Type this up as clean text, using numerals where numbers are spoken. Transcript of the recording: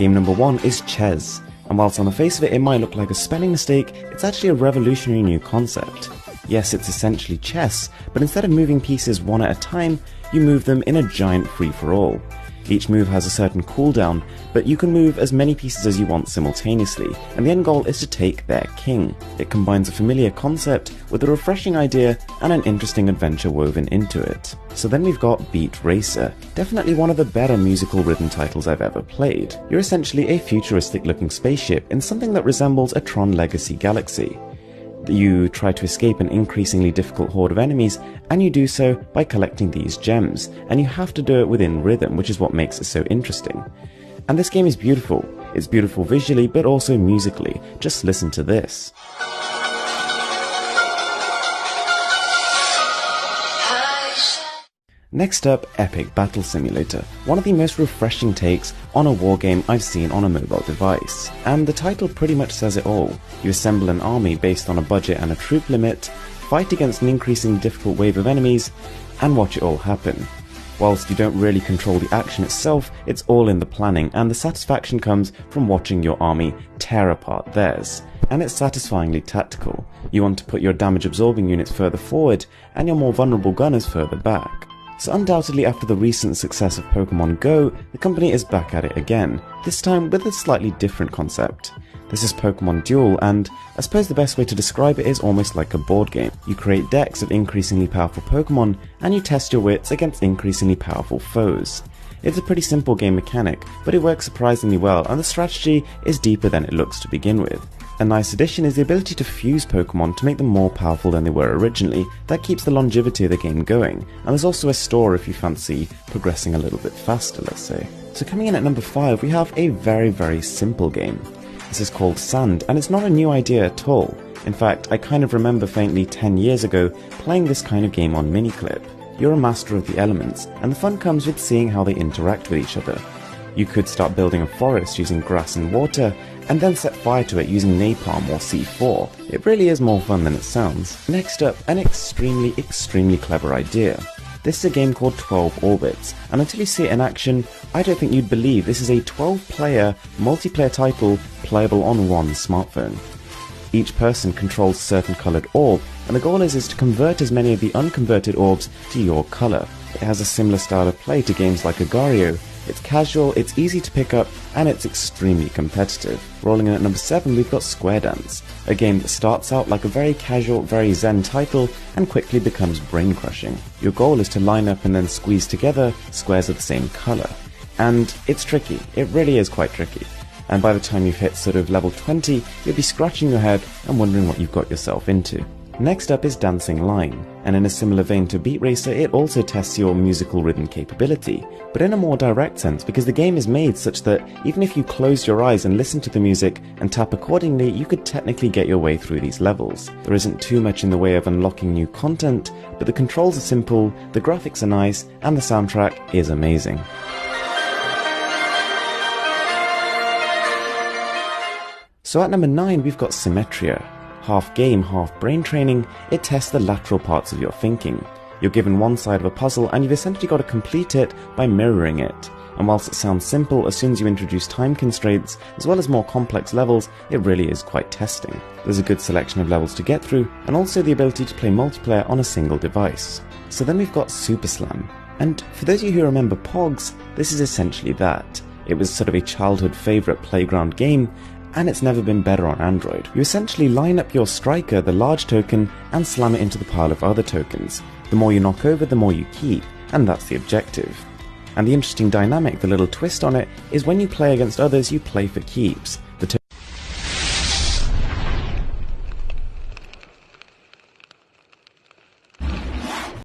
Game number 1 is chess, and whilst on the face of it might look like a spelling mistake, it's actually a revolutionary new concept. Yes, it's essentially chess, but instead of moving pieces one at a time, you move them in a giant free-for-all. Each move has a certain cooldown, but you can move as many pieces as you want simultaneously, and the end goal is to take their king. It combines a familiar concept with a refreshing idea and an interesting adventure woven into it. So then we've got Beat Racer, definitely one of the better musical rhythm titles I've ever played. You're essentially a futuristic looking spaceship in something that resembles a Tron Legacy galaxy. You try to escape an increasingly difficult horde of enemies, and you do so by collecting these gems, and you have to do it within rhythm, which is what makes it so interesting. And this game is beautiful. It's beautiful visually, but also musically. Just listen to this. Next up, Epic Battle Simulator, one of the most refreshing takes on a wargame I've seen on a mobile device. And the title pretty much says it all. You assemble an army based on a budget and a troop limit, fight against an increasingly difficult wave of enemies, and watch it all happen. Whilst you don't really control the action itself, it's all in the planning, and the satisfaction comes from watching your army tear apart theirs. And it's satisfyingly tactical. You want to put your damage absorbing units further forward, and your more vulnerable gunners further back. So undoubtedly after the recent success of Pokemon Go, the company is back at it again, this time with a slightly different concept. This is Pokemon Duel, and I suppose the best way to describe it is almost like a board game. You create decks of increasingly powerful Pokemon, and you test your wits against increasingly powerful foes. It's a pretty simple game mechanic, but it works surprisingly well, and the strategy is deeper than it looks to begin with. A nice addition is the ability to fuse Pokemon to make them more powerful than they were originally. That keeps the longevity of the game going, and there's also a store if you fancy progressing a little bit faster, let's say. So coming in at number 5, we have a very simple game. This is called Sand, and it's not a new idea at all. In fact, I kind of remember faintly 10 years ago playing this kind of game on Miniclip. You're a master of the elements, and the fun comes with seeing how they interact with each other. You could start building a forest using grass and water, and then set fire to it using napalm or C4. It really is more fun than it sounds. Next up, an extremely clever idea. This is a game called 12 Orbits, and until you see it in action, I don't think you'd believe this is a 12-player, multiplayer title playable on one smartphone. Each person controls a certain coloured orb, and the goal is to convert as many of the unconverted orbs to your colour. It has a similar style of play to games like Agario. It's casual, it's easy to pick up, and it's extremely competitive. Rolling in at number 7, we've got Square Dance, a game that starts out like a very casual, very zen title and quickly becomes brain-crushing. Your goal is to line up and then squeeze together squares of the same colour. And it's tricky, it really is quite tricky. And by the time you've hit sort of level 20, you'll be scratching your head and wondering what you've got yourself into. Next up is Dancing Line, and in a similar vein to Beat Racer, it also tests your musical rhythm capability, but in a more direct sense because the game is made such that even if you closed your eyes and listened to the music and tap accordingly, you could technically get your way through these levels. There isn't too much in the way of unlocking new content, but the controls are simple, the graphics are nice, and the soundtrack is amazing. So at number 9 we've got Symmetria. Half game, half brain training, it tests the lateral parts of your thinking. You're given one side of a puzzle and you've essentially got to complete it by mirroring it. And whilst it sounds simple, as soon as you introduce time constraints, as well as more complex levels, it really is quite testing. There's a good selection of levels to get through, and also the ability to play multiplayer on a single device. So then we've got Superslam. And for those of you who remember Pogs, this is essentially that. It was sort of a childhood favourite playground game, and it's never been better on Android. You essentially line up your striker, the large token, and slam it into the pile of other tokens. The more you knock over, the more you keep, and that's the objective. And the interesting dynamic, the little twist on it, is when you play against others, you play for keeps.